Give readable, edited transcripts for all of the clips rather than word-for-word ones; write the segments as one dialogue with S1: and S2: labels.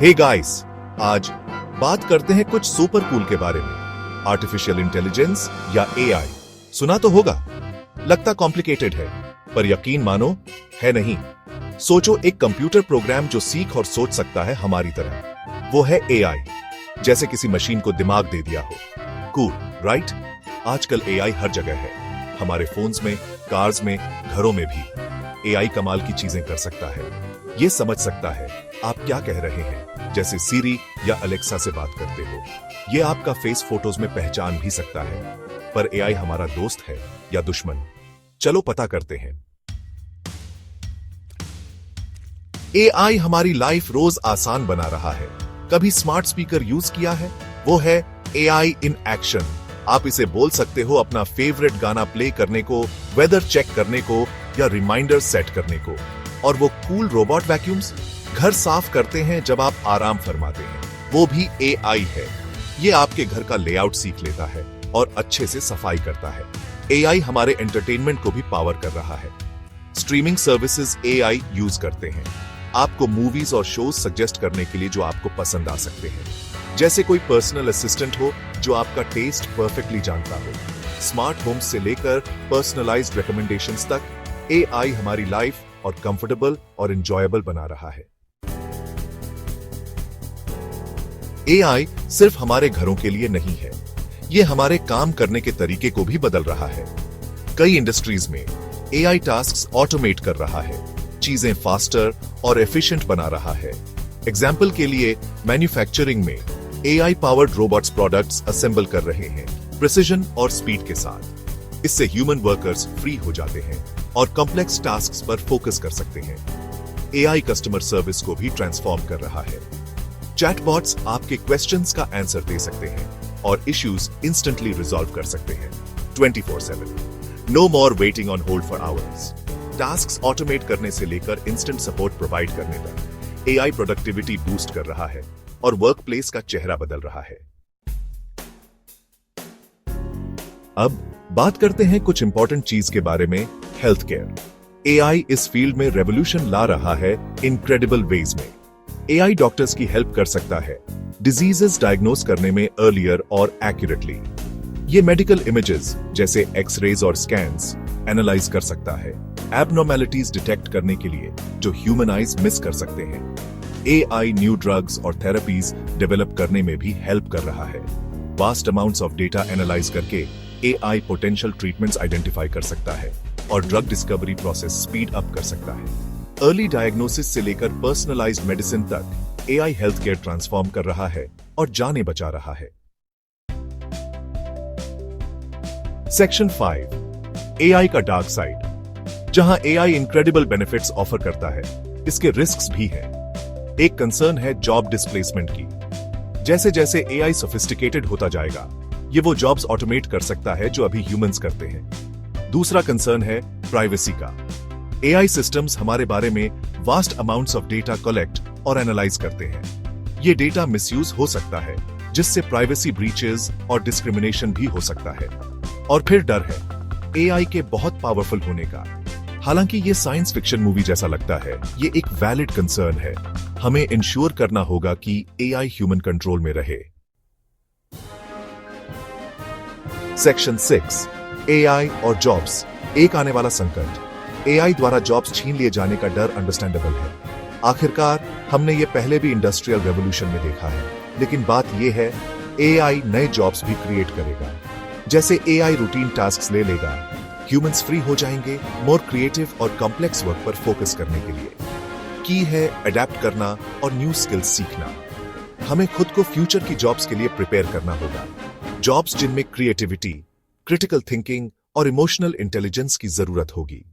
S1: Hey guys, आज बात करते हैं कुछ सुपर कूल के बारे में। आर्टिफिशियल इंटेलिजेंस या एआई सुना तो होगा, लगता कॉम्प्लिकेटेड है, पर यकीन मानो है नहीं। सोचो एक कंप्यूटर प्रोग्राम जो सीख और सोच सकता है हमारी तरह, वो है एआई। जैसे किसी मशीन को दिमाग दे दिया हो। Cool, right? आजकल एआई हर जगह है, हमारे फोन्स में, कार्स में, घरों में भी। एआई कमाल की चीजें कर सकता है, ये समझ सकता है आप क्या कह रहे हैं, जैसे सीरी या अलेक्सा से बात करते हो। ये आपका फेस फोटोज में पहचान भी सकता है। पर एआई हमारा दोस्त है या दुश्मन? चलो पता करते हैं। एआई हमारी लाइफ रोज आसान बना रहा है। कभी स्मार्ट स्पीकर यूज किया है? वो है एआई इन एक्शन। आप इसे बोल सकते हो अपना फेवरेट गाना प्ले करने को, वेदर चेक करने को या रिमाइंडर सेट करने को। और वो कूल रोबोट वैक्यूम्स घर साफ करते हैं जब आप आराम फरमाते हैं, वो भी एआई है। ये आपके घर का लेआउट सीख लेता है और अच्छे से सफाई करता है। एआई हमारे एंटरटेनमेंट को भी पावर कर रहा है। स्ट्रीमिंग सर्विसेज एआई यूज करते हैं आपको मूवीज और शोज सजेस्ट करने के लिए जो आपको पसंद आ सकते हैं। जैसे कोई पर्सनल असिस्टेंट हो जो आपका टेस्ट परफेक्टली जानता हो। स्मार्ट होम्स से लेकर पर्सनलाइज्ड रिकमेंडेशंस तक एआई हमारी लाइफ और कंफर्टेबल और एंजॉयबल बना रहा है। एआई सिर्फ हमारे घरों के लिए नहीं है, ये हमारे काम करने के तरीके को भी बदल रहा है। कई इंडस्ट्रीज में एआई टास्क्स ऑटोमेट कर रहा है, चीजें फास्टर और एफिशिएंट बना रहा है। एग्जाम्पल के लिए मैन्युफैक्चरिंग में AI powered robots products assemble कर रहे हैं प्रिसिजन और स्पीड के साथ। इससे ह्यूमन वर्कर्स फ्री हो जाते हैं और कॉम्प्लेक्स टास्क्स पर फोकस कर सकते हैं। एआई कस्टमर सर्विस को भी ट्रांसफॉर्म कर रहा है। चैटबॉट्स आपके क्वेश्चंस का आंसर दे सकते हैं और इश्यूज इंस्टेंटली रिजॉल्व कर सकते हैं 24/7। No more waiting on hold for hours. Tasks automate करने से लेकर इंस्टेंट सपोर्ट प्रोवाइड करने तक एआई प्रोडक्टिविटी बूस्ट कर रहा है और वर्कप्लेस का चेहरा बदल रहा है। अब बात करते हैं कुछ इंपॉर्टेंट चीज के बारे में। Health care. एआई इस फील्ड में रेवोल्यूशन ला रहा है इनक्रेडिबल वेज में। एआई डॉक्टर्स की हेल्प कर सकता है डिजीजेस डायग्नोस करने में अर्लियर और एक्यूरेटली। ये मेडिकल इमेजेस जैसे एक्सरेज और स्कैन्स एनालाइज कर सकता है, एबनॉर्मेलिटीज डिटेक्ट करने के लिए जो ह्यूमन आइज मिस कर सकते हैं। एआई न्यू ड्रग्स और थेरेपीज डेवलप करने में भी हेल्प कर रहा है। Vast amounts of data analyse करके एआई पोटेंशियल ट्रीटमेंट्स आइडेंटिफाई कर सकता है और drug discovery process speed up कर सकता है। अर्ली डायग्नोसिस से लेकर पर्सनलाइज्ड मेडिसिन तक एआई हेल्थ केयर ट्रांसफॉर्म कर रहा है और जानें बचा रहा है। सेक्शन 5, एआई का डार्क साइड। जहां एआई इनक्रेडिबल बेनिफिट्स ऑफर करता है, इसके रिस्क्स भी हैं। एक कंसर्न है जॉब डिस्प्लेसमेंट की। जैसे जैसे एआई सोफिस्टिकेटेड होता जाएगा, ये वो जॉब्स ऑटोमेट कर सकता है जो अभी ह्यूमंस करते हैं। दूसरा कंसर्न है प्राइवेसी का। एआई सिस्टम्स हमारे बारे में vast amounts of data collect और एनालाइज करते हैं। ये डेटा मिसयूज हो सकता है, जिससे प्राइवेसी ब्रीचेस और डिस्क्रिमिनेशन भी हो सकता है। और फिर डर है एआई के बहुत पावरफुल होने का। हालांकि ये साइंस फिक्शन मूवी जैसा लगता है, ये एक वैलिड कंसर्न है। हमें इंश्योर करना होगा कि एआई ह्यूमन कंट्रोल में रहे। सेक्शन 6, एआई और जॉब्स, एक आने वाला संकट। एआई द्वारा जॉब्स छीन लिए जाने का डर अंडरस्टैंडेबल है। आखिरकार हमने ये पहले भी इंडस्ट्रियल रेवोल्यूशन में देखा है, लेकिन बात यह है एआई नए जॉब्स भी क्रिएट करेगा। जैसे एआई रूटीन टास्क्स ले लेगा, ह्यूमंस फ्री हो जाएंगे मोर क्रिएटिव और कॉम्प्लेक्स वर्क पर फोकस करने के लिए। की है अडेप्ट करना और न्यू स्किल्स सीखना। हमें खुद को फ्यूचर की जॉब्स के लिए प्रिपेयर करना होगा। जॉब्स जिनमें क्रिएटिविटी, क्रिटिकल थिंकिंग और इमोशनल इंटेलिजेंस की जरूरत होगी।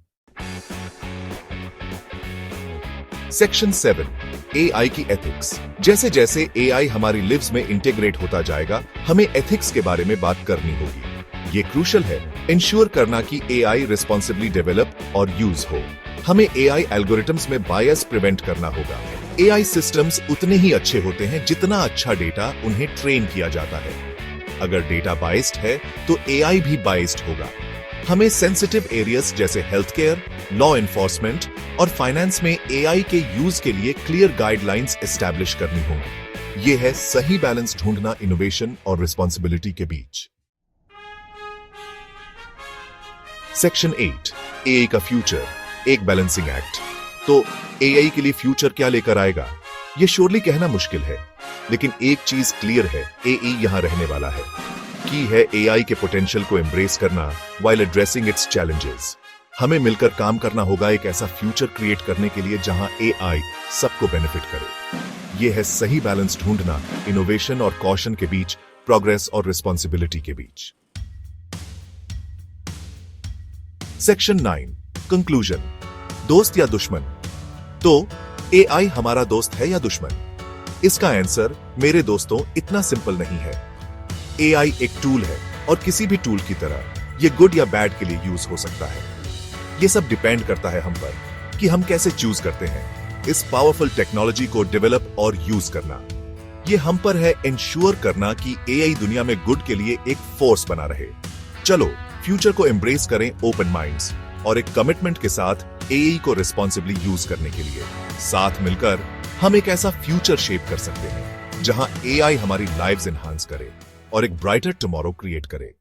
S1: सेक्शन 7, एआई की एथिक्स। जैसे जैसे एआई हमारी लिव्स में इंटीग्रेट होता जाएगा, हमें एथिक्स के बारे में बात करनी होगी। ये क्रूशियल है इंश्योर करना कि एआई रिस्पॉन्सिबली डेवलप और यूज हो। हमें एआई एल्गोरिथम्स में बायस प्रिवेंट करना होगा। एआई सिस्टम्स उतने ही अच्छे होते हैं जितना अच्छा डेटा उन्हें ट्रेन किया जाता है। अगर डेटा बायस्ड है तो एआई भी बायस्ड होगा। हमें सेंसिटिव एरियाज जैसे हेल्थ केयर, लॉ एनफोर्समेंट और फाइनेंस में एआई के यूज के लिए क्लियर गाइडलाइंस एस्टैब्लिश करनी होंगी। ये है सही बैलेंस ढूंढना इनोवेशन और रिस्पॉन्सिबिलिटी के बीच। सेक्शन 8 एआई का फ्यूचर, एक बैलेंसिंग एक्ट। तो एआई के लिए फ्यूचर क्या लेकर आएगा, यह श्योरली कहना मुश्किल है, लेकिन एक चीज क्लियर है, एआई यहां रहने वाला है। की है एआई के पोटेंशियल को एम्ब्रेस करना व्हाइल एड्रेसिंग इट्स चैलेंजेस। हमें मिलकर काम करना होगा एक ऐसा फ्यूचर क्रिएट करने के लिए जहां एआई सबको बेनिफिट करे। यह है सही बैलेंस ढूंढना इनोवेशन और कॉशन के बीच, प्रोग्रेस और रिस्पॉन्सिबिलिटी के बीच। सेक्शन 9 कंक्लूजन, दोस्त या दुश्मन। तो एआई हमारा दोस्त है या दुश्मन? इसका आंसर मेरे दोस्तों इतना सिंपल नहीं है। एआई एक टूल है और किसी भी टूल की तरह ये गुड या बैड के लिए यूज हो सकता है। ये सब डिपेंड करता है हम पर कि हम कैसे चूज करते हैं इस पावरफुल टेक्नोलॉजी को डेवलप और यूज करना। ये हम पर है इंश्योर करना कि एआई दुनिया में गुड के लिए एक फोर्स बना रहे। चलो फ्यूचर को एम्ब्रेस करें ओपन माइंड्स और एक कमिटमेंट के साथ एआई को रिस्पॉन्सिबली यूज करने के लिए। साथ मिलकर हम एक ऐसा फ्यूचर शेप कर सकते हैं जहां एआई हमारी लाइव्स एनहांस करे और एक ब्राइटर टुमारो क्रिएट करे।